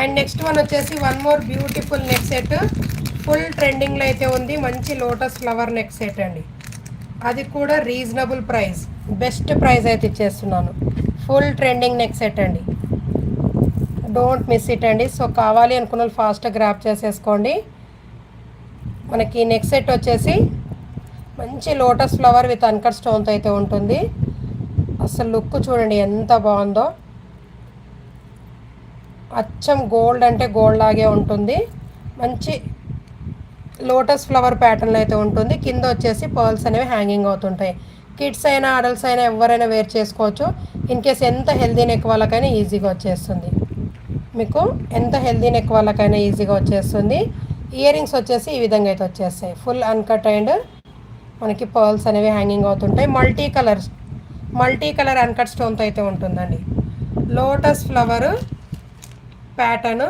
And next one వచ్చేసి one more beautiful neck set. Full ట్రెండింగ్లో అయితే ఉంది. మంచి లోటస్ ఫ్లవర్ నెక్ సెట్ అండి. అది కూడా రీజనబుల్ ప్రైస్, బెస్ట్ ప్రైస్ అయితే ఇచ్చేస్తున్నాను. ఫుల్ ట్రెండింగ్ నెక్ సెట్ అండి. డోంట్ మిస్ ఇట్ అండి. సో కావాలి అనుకున్న వాళ్ళు ఫాస్ట్గా గ్రాప్ చేసేసుకోండి. మనకి నెక్ సెట్ వచ్చేసి మంచి లోటస్ ఫ్లవర్ విత్ అన్కట్ స్టోన్తో అయితే ఉంటుంది. అసలు లుక్ చూడండి ఎంత బాగుందో. అచ్చం గోల్డ్ అంటే గోల్డ్ లాగే ఉంటుంది. మంచి లోటస్ ఫ్లవర్ ప్యాటర్న్ అయితే ఉంటుంది. కింద వచ్చేసి పర్ల్స్ అనేవి హ్యాంగింగ్ అవుతుంటాయి. కిడ్స్ అయినా అడల్ట్స్ అయినా ఎవరైనా వేర్ చేసుకోవచ్చు. ఇన్ కేస్ ఎంత హెల్దీ నెక్ వాళ్ళకైనా ఈజీగా వచ్చేస్తుంది. మీకు ఎంత హెల్దీ నెక్ వాళ్ళకైనా ఈజీగా వచ్చేస్తుంది. ఇయర్ రింగ్స్ వచ్చేసి ఈ విధంగా అయితే వచ్చేస్తాయి. ఫుల్ అన్కట్ అండ్ మనకి పర్ల్స్ అనేవి హ్యాంగింగ్ అవుతుంటాయి. మల్టీ కలర్ అన్కట్ స్టోన్తో అయితే ఉంటుందండి. Lotus flower pattern